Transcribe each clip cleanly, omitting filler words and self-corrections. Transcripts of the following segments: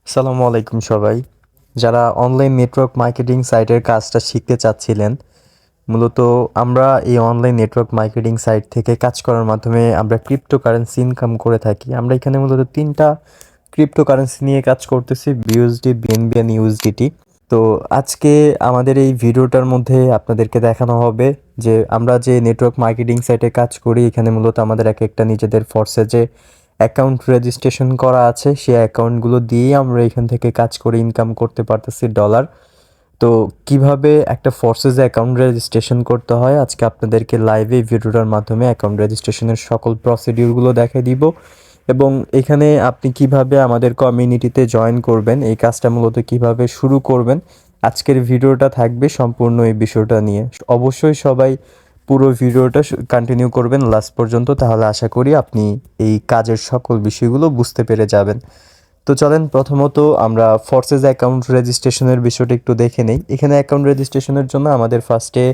আসসালামু আলাইকুম সবাই। যারা অনলাইন নেটওয়ার্ক মার্কেটিং সাইটের কাজটা শিখতে চাচ্ছিলেন, মূলত আমরা এই অনলাইন নেটওয়ার্ক মার্কেটিং সাইট থেকে কাজ করার মাধ্যমে আমরা ক্রিপ্টোকারেন্সি ইনকাম করে থাকি। আমরা এখানে মূলত ৩টা ক্রিপ্টোকারেন্সি নিয়ে কাজ করতেছি, বিউএসডি, বিএনবি এন্ড ইউএসডিটি। তো আজকে আমাদের এই ভিডিওটার মধ্যে আপনাদেরকে দেখানো হবে যে আমরা যে নেটওয়ার্ক মার্কেটিং সাইটে কাজ করি, এখানে মূলত আমাদের একটা নিজেদের ফোর্সে যে অ্যাকাউন্ট রেজিস্ট্রেশন করা আছে, সেই অ্যাকাউন্টগুলো দিয়েই আমরা এখান থেকে কাজ করে ইনকাম করতে পারতেছি ডলার। তো কিভাবে একটা ফোর্সেসে অ্যাকাউন্ট রেজিস্ট্রেশন করতে হয়, আজকে আপনাদেরকে লাইভে ভিডিওটার মাধ্যমে অ্যাকাউন্ট রেজিস্ট্রেশনের সকল প্রসিডিউরগুলো দেখিয়ে দিব এবং এখানে আপনি কিভাবে আমাদের কমিউনিটিতে জয়েন করবেন, এই কাজটা মূলত কিভাবে শুরু করবেন, আজকের ভিডিওটা থাকবে সম্পূর্ণ এই বিষয়টা নিয়ে। অবশ্যই সবাই পুরো ভিডিওটা কন্টিনিউ করবেন লাস্ট পর্যন্ত, তাহলে আশা করি আপনি এই কাজের সকল বিষয়গুলো বুঝতে পেরে যাবেন। তো চলেন প্রথমত আমরা ফোর্সেস অ্যাকাউন্ট রেজিস্ট্রেশনের বিষয়টা একটু দেখে নেই। এখানে অ্যাকাউন্ট রেজিস্ট্রেশনের জন্য আমাদের ফার্স্টে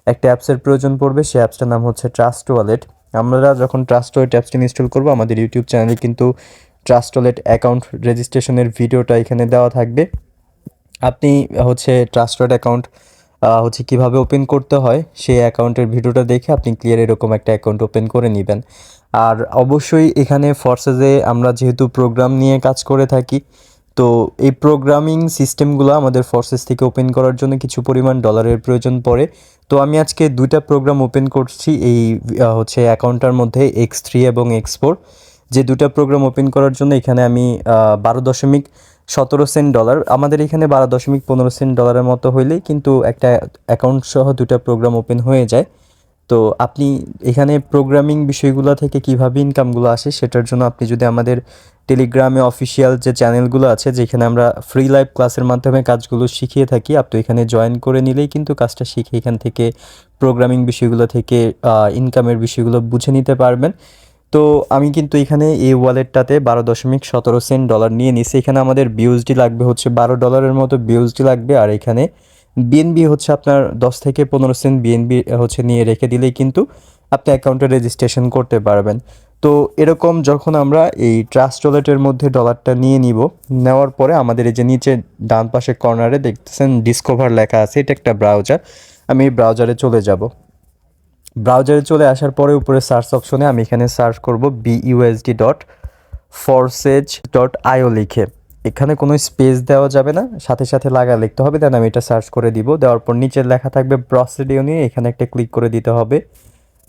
একটা অ্যাপসের প্রয়োজন পড়বে। সেই অ্যাপসটার নাম হচ্ছে ট্রাস্ট ওয়ালেট। আমরা যখন ট্রাস্ট ওয়ালেট অ্যাপসটি ইনস্টল করব, আমাদের ইউটিউব চ্যানেলে কিন্তু ট্রাস্ট ওয়ালেট অ্যাকাউন্ট রেজিস্ট্রেশনের ভিডিওটা এখানে দেওয়া থাকবে। আপনি ট্রাস্ট ওয়ালেট অ্যাকাউন্ট কীভাবে ওপেন করতে হয় সেই অ্যাকাউন্টের ভিডিওটা দেখে আপনি ক্লিয়ার এরকম একটা অ্যাকাউন্ট ওপেন করে নেবেন। আর অবশ্যই এখানে ফোর্সেসে আমরা যেহেতু প্রোগ্রাম নিয়ে কাজ করে থাকি, তো এই প্রোগ্রামিং সিস্টেমগুলো আমাদের ফোর্সেস থেকে ওপেন করার জন্য কিছু পরিমাণ ডলারের প্রয়োজন পড়ে। তো আমি আজকে দুইটা প্রোগ্রাম ওপেন করছি এই অ্যাকাউন্টটার মধ্যে, X3 এবং X4। যে দুটা প্রোগ্রাম ওপেন করার জন্য এখানে আমি 12.17 ডলার, আমাদের এখানে 12.15 ডলারের মতো হইলেই কিন্তু একটা অ্যাকাউন্ট সহ দুটা প্রোগ্রাম ওপেন হয়ে যায়। তো আপনি এখানে প্রোগ্রামিং বিষয়গুলো থেকে কীভাবে ইনকামগুলো আসে সেটার জন্য আপনি যদি আমাদের টেলিগ্রামে অফিসিয়াল যে চ্যানেলগুলো আছে, যেখানে আমরা ফ্রি লাইভ ক্লাসের মাধ্যমে কাজগুলো শিখিয়ে থাকি, আপনি এখানে জয়েন করে নিলেই কিন্তু কাজটা শিখে এখান থেকে প্রোগ্রামিং বিষয়গুলো থেকে ইনকামের বিষয়গুলো বুঝে নিতে পারবেন। তো আমি কিন্তু এখানে এই ওয়ালেটটাতে 12.17 ডলার নিয়ে নিছি। এখানে আমাদের বিউএসডি লাগবে $12 মতো বিউএসডি লাগবে, আর এখানে বিএনবি আপনার 10 থেকে 15 সেন্ট বিএনবি নিয়ে রেখে দিলেই কিন্তু আপনি অ্যাকাউন্টে রেজিস্ট্রেশন করতে পারবেন। তো এরকম যখন আমরা এই ট্রাস্ট ওয়ালেটের মধ্যে ডলারটা নিয়ে নিব, নেওয়ার পরে আমাদের এই যে নিচে ডান পাশে কর্নারে দেখতেছেন ডিসকভার লেখা আছে, এটা একটা ব্রাউজার। আমি এই ব্রাউজারে চলে যাব। ব্রাউজারে চলে আসার পরে উপরে সার্চ অপশনে আমি এখানে সার্চ করব BUSD.forces.io লিখে। এখানে কোনো স্পেস দেওয়া যাবে না, সাথে সাথে লিখতে হবে। দেন আমি এটা সার্চ করে দিব। দেওয়ার পর নিচে লেখা থাকবে প্রসিডিও নিয়ে, এখানে একটা ক্লিক করে দিতে হবে।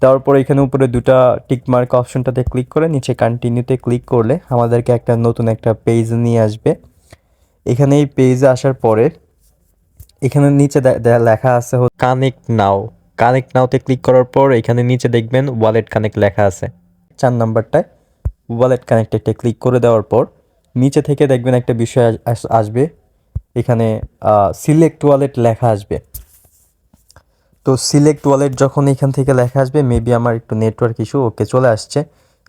দেওয়ার পর এখানে উপরে দুটা টিকমার্ক অপশনটাতে ক্লিক করে নিচে কন্টিনিউতে ক্লিক করলে আমাদেরকে একটা নতুন একটা পেজ নিয়ে আসবে। এখানে এই পেজে আসার পরে এখানে নিচে লেখা আছে কানেক্ট নাও। কানেক্ট নাওতে ক্লিক করার পর এখানে নিচে দেখবেন ওয়ালেট কানেক্ট লেখা আছে, 4 নাম্বারটায় ওয়ালেট কানেক্টে ক্লিক করে দেওয়ার পর নিচে থেকে দেখবেন একটা বিষয় আসবে, এখানে সিলেক্ট ওয়ালেট লেখা আসবে। তো সিলেক্ট ওয়ালেট যখন এখান থেকে লেখা আসবে, মেবি আমার একটু নেটওয়ার্ক ইস্যু, ওকে চলে আসছে।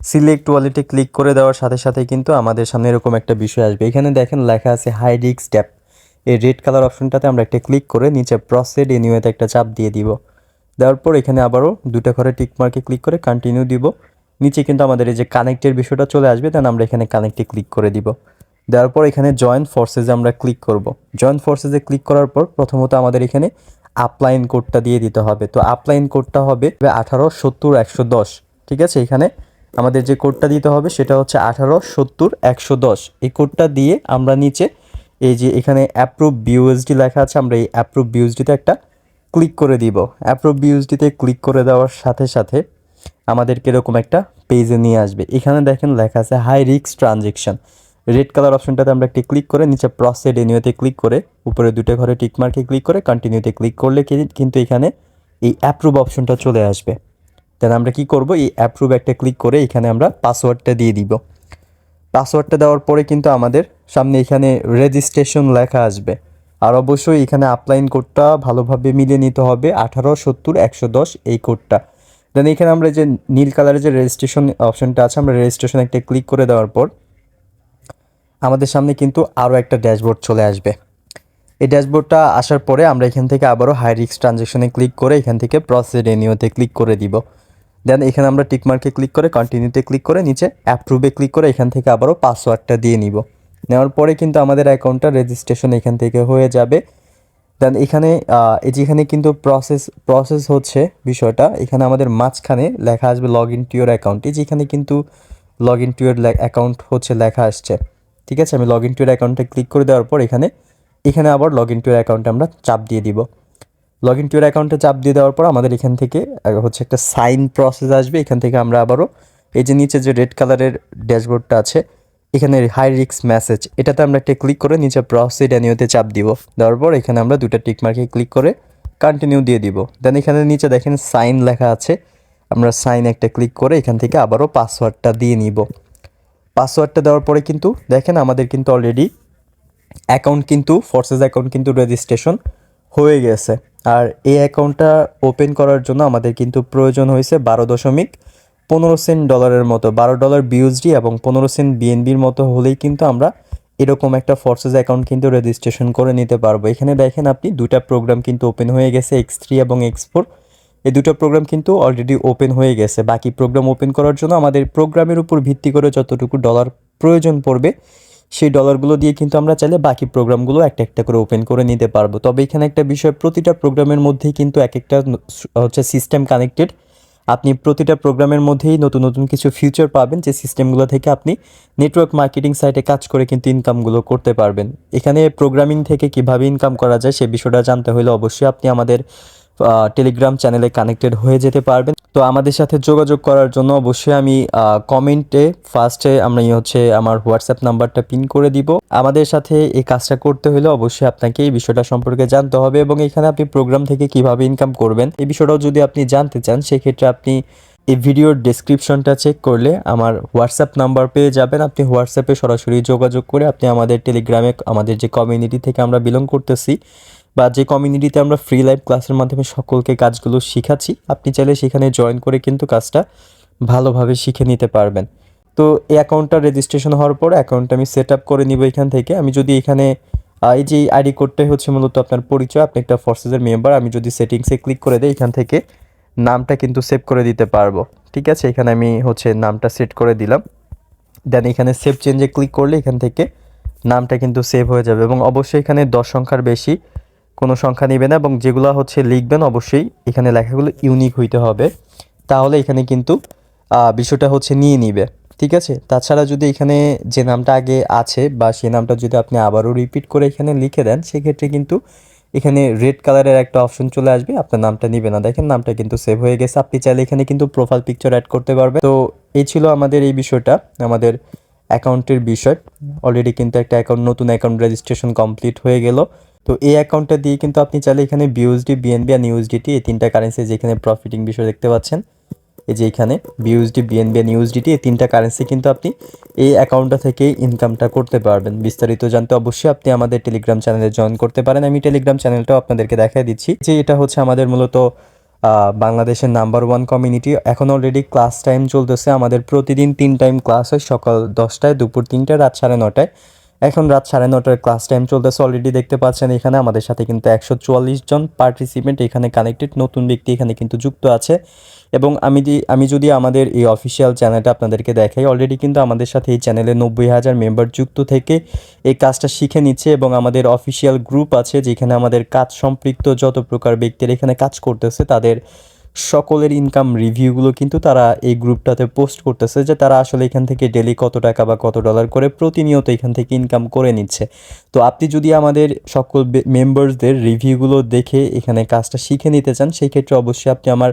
সিলেক্ট ওয়ালেটে ক্লিক করে দেওয়ার সাথে সাথে কিন্তু আমাদের সামনে এরকম একটা বিষয় আসবে। এখানে দেখেন লেখা আছে হাই রিস্ক ট্যাপ। এই রেড কালার অপশনটাতে আমরা একটা ক্লিক করে নিচে প্রসিড এনিওয়েতে একটা চাপ দিয়ে দিব। দেওয়ার পর এখানে আবারও দুটা ঘরে টিকমার্কে ক্লিক করে কন্টিনিউ দিব। নিচে কিন্তু আমাদের এই যে কানেক্টের বিষয়টা চলে আসবে, দেন আমরা এখানে কানেক্টে ক্লিক করে দিব। দেওয়ার পর এখানে জয়েন ফোর্সেসে আমরা ক্লিক করব। জয়েন ফোর্সেসে ক্লিক করার পর প্রথমত আমাদের এখানে আপলাইন কোডটা দিয়ে দিতে হবে। তো আপলাইন কোডটা হবে 1870-110। ঠিক আছে, এখানে আমাদের যে কোডটা দিতে হবে সেটা হচ্ছে 1870-110। এই কোডটা দিয়ে আমরা নিচে এই যে এখানে অ্যাপ্রুভ বিউএসডি লেখা আছে, আমরা এই অ্যাপ্রুভ বিউএসডিতে একটা ক্লিক করে দিব। অ্যাপ্রুভ বিউএসডিতে ক্লিক করে দেওয়ার সাথে সাথে আমাদেরকে এরকম একটা পেজে নিয়ে আসবে। এখানে দেখেন লেখা আছে high risk transaction. Red colour অপশনটাতে আমরা একটি ক্লিক করে নিচে প্রসিড এনিওয়েতে ক্লিক করে উপরে দুটো ঘরে টিকমার্কে ক্লিক করে কন্টিনিউতে ক্লিক করলে কিন্তু এখানে এই অ্যাপ্রুভ অপশনটা চলে আসবে। দেন আমরা কি করব, এই অ্যাপ্রুভ একটা ক্লিক করে এখানে আমরা পাসওয়ার্ডটা দিয়ে দিব। পাসওয়ার্ডটা দেওয়ার পরে কিন্তু আমাদের সামনে এখানে রেজিস্ট্রেশন লেখা আসবে। আর অবশ্যই এখানে আপলাইন কোডটা ভালোভাবে মিলিয়ে নিতে হবে, 1870-110 এই কোডটা। দেন এখানে আমরা যে নীল কালারের যে রেজিস্ট্রেশন অপশনটা আছে, আমরা রেজিস্ট্রেশন একটা ক্লিক করে দেওয়ার পর আমাদের সামনে কিন্তু আরও একটা ড্যাশবোর্ড চলে আসবে। এই ড্যাশবোর্ডটা আসার পরে আমরা এখান থেকে আবারও হাই রিস্ক ট্রানজেকশনে ক্লিক করে এখান থেকে প্রসিড এনিওতে ক্লিক করে দিব। দেন এখানে আমরা টিকমার্কে ক্লিক করে কন্টিনিউতে ক্লিক করে নিচে অ্যাপ্রুভে ক্লিক করে এখান থেকে আবারও পাসওয়ার্ডটা দিয়ে নিব। নেওয়ার পরে কিন্তু আমাদের অ্যাকাউন্টটা রেজিস্ট্রেশন এখান থেকে হয়ে যাবে। দেন এখানে এই যেখানে কিন্তু প্রসেস হচ্ছে বিষয়টা, এখানে আমাদের মাঝখানে লেখা আসবে log in to your account. এই যেখানে কিন্তু log in to your account হচ্ছে লেখা আসছে। ঠিক আছে, আমি লগ ইন টু ইউর অ্যাকাউন্টে ক্লিক করে দেওয়ার পর এখানে আবার লগ ইন টু ইউর অ্যাকাউন্টে আমরা চাপ দিয়ে দিব। লগ ইন টু ইউর অ্যাকাউন্টে চাপ দিয়ে দেওয়ার পর আমাদের এখান থেকে হচ্ছে একটা সাইন প্রসেস আসবে। এখান থেকে আমরা আবারও এই যে নিচে যে রেড কালারের ড্যাশবোর্ডটা আছে, এখানে হাই রিস্ক মেসেজ, এটাতে আমরা একটা ক্লিক করে নিচে প্রসিড অ্যানিউতে চাপ দিব। দেওয়ার পর এখানে আমরা দুটো টিক মার্কে ক্লিক করে কন্টিনিউ দিয়ে দিব। দেন এখানে নিচে দেখেন সাইন লেখা আছে, আমরা সাইন একটা ক্লিক করে এখান থেকে আবারও পাসওয়ার্ডটা দিয়ে নিব। পাসওয়ার্ডটা দেওয়ার পরে কিন্তু দেখেন আমাদের কিন্তু অলরেডি অ্যাকাউন্ট কিন্তু ফোর্সেস অ্যাকাউন্ট কিন্তু রেজিস্ট্রেশন হয়ে গেছে। আর এই অ্যাকাউন্টটা ওপেন করার জন্য আমাদের কিন্তু প্রয়োজন হয়েছে 12.15 ডলারের মতো, $12 বিউএসডি এবং 15 সেন্ট বিএনবির মতো হলেই কিন্তু আমরা এরকম একটা ফোর্সেস অ্যাকাউন্ট কিন্তু রেজিস্ট্রেশন করে নিতে পারবো। এখানে দেখেন আপনি দুটা প্রোগ্রাম কিন্তু ওপেন হয়ে গেছে, X3 এবং X4। এই দুটো প্রোগ্রাম কিন্তু অলরেডি ওপেন হয়ে গেছে। বাকি প্রোগ্রাম ওপেন করার জন্য আমাদের প্রোগ্রামের উপর ভিত্তি করে যতটুকু ডলার প্রয়োজন পড়বে সেই ডলারগুলো দিয়ে কিন্তু আমরা চাইলে বাকি প্রোগ্রামগুলো একটা একটা করে ওপেন করে নিতে পারবো। তবে এখানে একটা বিষয়, প্রতিটা প্রোগ্রামের মধ্যেই কিন্তু এক একটা হচ্ছে সিস্টেম কানেক্টেড। আপনি প্রতিটা প্রোগ্রামের মধ্যেই নতুন নতুন কিছু ফিউচার পাবেন, যে সিস্টেমগুলো থেকে আপনি নেটওয়ার্ক মার্কেটিং সাইটে কাজ করে কিন্তু ইনকামগুলো করতে পারবেন। এখানে প্রোগ্রামিং থেকে কিভাবে ইনকাম করা যায় সে বিষয়টা জানতে হলে অবশ্যই আপনি আমাদের টেলিগ্রাম চ্যানেলে কানেক্টেড হয়ে যেতে পারবেন। তো আমাদের সাথে যোগাযোগ করার জন্য অবশ্যই আমি কমেন্টে ফার্স্টে আমরা হচ্ছে আমার হোয়াটসঅ্যাপ নাম্বারটা পিন করে দিব। আমাদের সাথে এই কাজটা করতে হলে অবশ্যই আপনাকে এই বিষয়টা সম্পর্কে জানতে হবে, এবং এখানে আপনি প্রোগ্রাম থেকে কিভাবে ইনকাম করবেন এই বিষয়টাও যদি আপনি জানতে চান, সেক্ষেত্রে আপনি এই ভিডিওর ডেসক্রিপশনটা চেক করলে আমার হোয়াটসঅ্যাপ নাম্বার পেয়ে যাবেন। আপনি হোয়াটসঅ্যাপে সরাসরি যোগাযোগ করে আপনি আমাদের টেলিগ্রামে, আমাদের যে কমিউনিটি থেকে আমরা বিলং করতেছি বা যে কমিউনিটিতে আমরা ফ্রি লাইভ ক্লাসের মাধ্যমে সকলকে কাজগুলো শিখাচ্ছি, আপনি চাইলে সেখানে জয়েন করে কিন্তু কাজটা ভালোভাবে শিখে নিতে পারবেন। তো এই অ্যাকাউন্টটা রেজিস্ট্রেশন হওয়ার পর অ্যাকাউন্টটা আমি সেট আপ করে নিব এখান থেকে। আমি যদি এখানে এই যে আইডি কোডটাই হচ্ছে মূলত আপনার পরিচয়, আপনি একটা ফোর্সেসের মেম্বার। আমি যদি সেটিংসে ক্লিক করে দিই, এখান থেকে নামটা কিন্তু সেভ করে দিতে পারবো। ঠিক আছে, এখানে আমি হচ্ছে নামটা সেট করে দিলাম। দেন এখানে সেভ চেঞ্জে ক্লিক করলে এখান থেকে নামটা কিন্তু সেভ হয়ে যাবে, এবং অবশ্যই এখানে 10 সংখ্যার বেশি কোনো সংখ্যা নেবে না, এবং যেগুলো হচ্ছে লিখবেন অবশ্যই এখানে লেখাগুলো ইউনিক হইতে হবে, তাহলে এখানে কিন্তু বিষয়টা হচ্ছে নিয়ে নিবে। ঠিক আছে, তাছাড়া যদি এখানে যে নামটা আগে আছে বা সেই নামটা যদি আপনি আবারও রিপিট করে এখানে লিখে দেন, সেক্ষেত্রে কিন্তু এখানে রেড কালারের একটা অপশন চলে আসবে, আপনার নামটা নিবে না। দেখেন নামটা কিন্তু সেভ হয়ে গেছে। আপনি চাইলে এখানে কিন্তু প্রোফাইল পিকচার অ্যাড করতে পারবেন। তো এই ছিল আমাদের এই বিষয়টা, আমাদের অ্যাকাউন্টের বিষয়। অলরেডি কিন্তু একটা নতুন অ্যাকাউন্ট রেজিস্ট্রেশন কমপ্লিট হয়ে গেল। তো এই অ্যাকাউন্টটা দিয়ে কিন্তু আপনি চাইলে এখানে বিউএসডি, বিএনবি আর ইউএসডিটি, এই তিনটা কারেন্সি যেখানে প্রফিটিং বিষয় দেখতে পাচ্ছেন, এই যে এখানে বিউএসডি, বিএনবি আর ইউএসডিটি, এই তিনটা কারেন্সি কিন্তু আপনি এই অ্যাকাউন্টটা থেকে ইনকামটা করতে পারবেন। বিস্তারিত জানতে অবশ্যই আপনি আমাদের টেলিগ্রাম চ্যানেলে জয়েন করতে পারেন। আমি টেলিগ্রাম চ্যানেলটাও আপনাদেরকে দেখাই দিচ্ছি, যে এটা হচ্ছে আমাদের মূলত বাংলাদেশের নাম্বার 1 কমিউনিটি। এখন অলরেডি ক্লাস টাইম চলতেছে, আমাদের প্রতিদিন 3 টাইম ক্লাস হয়, সকাল 10টায়, দুপুর 3টায়, রাত 9:30টায়। এখন রাত 9:30টার ক্লাস টাইম চলতেছে। অলরেডি দেখতে পাচ্ছেন এখানে আমাদের সাথে কিন্তু 144 জন পার্টিসিপেন্ট এখানে কানেক্টেড, নতুন ব্যক্তি এখানে কিন্তু যুক্ত আছে। এবং আমি যদি আমাদের এই অফিসিয়াল চ্যানেলটা আপনাদেরকে দেখাই, অলরেডি কিন্তু আমাদের সাথে এই চ্যানেলে 90,000 মেম্বার যুক্ত থেকে এই কাজটা শিখে নিচ্ছে, এবং আমাদের অফিসিয়াল গ্রুপ আছে যেখানে আমাদের কাজ সম্পৃক্ত যত প্রকার ব্যক্তির এখানে কাজ করতেছে তাদের সকলের ইনকাম রিভিউগুলো কিন্তু তারা এই গ্রুপটাতে পোস্ট করতেছে, যে তারা আসলে এখান থেকে ডেলি কত টাকা বা কত ডলার করে প্রতিনিয়ত এখান থেকে ইনকাম করে নিচ্ছে। তো আপনি যদি আমাদের সকল মেম্বার্সদের রিভিউগুলো দেখে এখানে কাজটা শিখে নিতে চান, সেই ক্ষেত্রে অবশ্যই আপনি আমার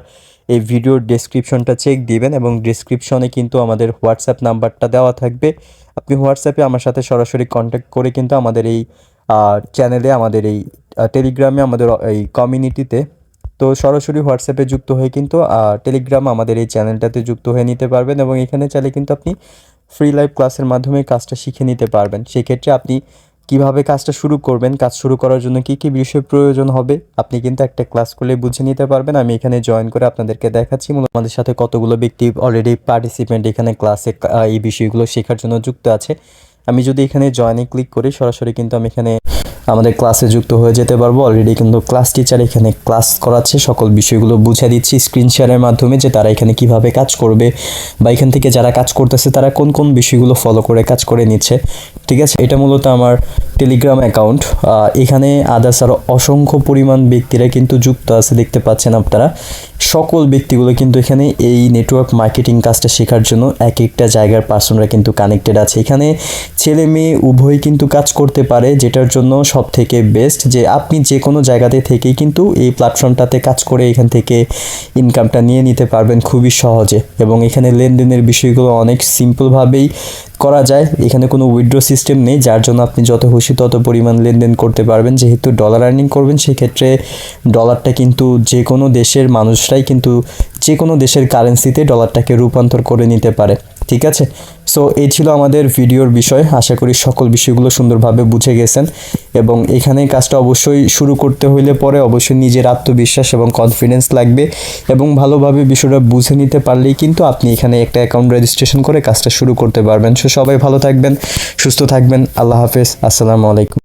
এই ভিডিওর ডেসক্রিপশনটা চেক দিবেন, এবং ডেসক্রিপশনে কিন্তু আমাদের হোয়াটসঅ্যাপ নাম্বারটা দেওয়া থাকবে। আপনি হোয়াটসঅ্যাপে আমার সাথে সরাসরি কন্ট্যাক্ট করে কিন্তু আমাদের এই চ্যানেলে, আমাদের এই টেলিগ্রামে, আমাদের এই কমিউনিটিতে, তো সরাসরি হোয়াটসঅ্যাপে যুক্ত হয়ে কিন্তু টেলিগ্রাম আমাদের এই চ্যানেলটাতে যুক্ত হয়ে নিতে পারবেন, এবং এখানে চাইলে কিন্তু আপনি ফ্রি লাইভ ক্লাসের মাধ্যমে কাজটা শিখে নিতে পারবেন। সেক্ষেত্রে আপনি কিভাবে কাজটা শুরু করবেন, কাজ শুরু করার জন্য কী কী বিষয় প্রয়োজন হবে, আপনি কিন্তু একটা ক্লাস করলে বুঝে নিতে পারবেন। আমি এখানে জয়েন করে আপনাদেরকে দেখাচ্ছি মূলত আমাদের সাথে কতগুলো ব্যক্তি অলরেডি পার্টিসিপেন্ট এখানে ক্লাসে এই বিষয়গুলো শেখার জন্য যুক্ত আছে। আমি যদি এখানে জয়েনে ক্লিক করি, সরাসরি কিন্তু আমি এখানে আমাদের ক্লাসে যুক্ত হয়ে যেতে পারবো। অলরেডি কিন্তু ক্লাস টিচার এখানে ক্লাস করাচ্ছে, সকল বিষয়গুলো বুঝিয়ে দিচ্ছি স্ক্রিন শেয়ারের মাধ্যমে যে তারা এখানে কিভাবে কাজ করবে বা এখান থেকে যারা কাজ করতেছে তারা কোন কোন বিষয়গুলো ফলো করে কাজ করে নিচ্ছে। ঠিক আছে, এটা মূলত আমার টেলিগ্রাম অ্যাকাউন্ট। এখানে আদার্স আরও অসংখ্য পরিমাণ ব্যক্তিরা কিন্তু যুক্ত আছে, দেখতে পাচ্ছেন আপনারা। সকল ব্যক্তিগুলো কিন্তু এখানে এই নেটওয়ার্ক মার্কেটিং কাজটা শেখার জন্য এক একটা জায়গার পার্সনরা কিন্তু কানেক্টেড আছে। এখানে ছেলে মেয়ে উভয় কিন্তু কাজ করতে পারে, যেটার জন্য সব থেকে বেস্ট যে আপনি যে কোনো জায়গাতে থেকেই কিন্তু এই প্ল্যাটফর্মটাতে কাজ করে এখান থেকে ইনকামটা নিয়ে নিতে পারবেন খুবই সহজে। এবং এখানে লেনদেনের বিষয়গুলো অনেক সিম্পলভাবেই করা যায়। এখানে কোনো উইথড্র সিস্টেম নেই, যার জন্য আপনি যত খুশি তত পরিমাণ লেনদেন করতে পারবেন। যেহেতু ডলার আর্নিং করবেন, সেক্ষেত্রে ডলারটা কিন্তু যে কোনো দেশের মানুষরাই কিন্তু যে কোনো দেশের কারেন্সিতে ডলারটাকে রূপান্তর করে নিতে পারে। ঠিক আছে, সো এই ছিল আমাদের ভিডিওর বিষয়। আশা করি সকল বিষয়গুলো সুন্দরভাবে বুঝে গেছেন। এবং এখানে কাজটা অবশ্যই শুরু করতে হইলে পরে অবশ্যই নিজের আত্মবিশ্বাস এবং কনফিডেন্স লাগবে এবং ভালোভাবে বিষয়টা বুঝে নিতে পারলেই কিন্তু আপনি এখানে একটা অ্যাকাউন্ট রেজিস্ট্রেশন করে কাজটা শুরু করতে পারবেন। সো সবাই ভালো থাকবেন, সুস্থ থাকবেন। আল্লাহ হাফেজ, আসসালামু আলাইকুম।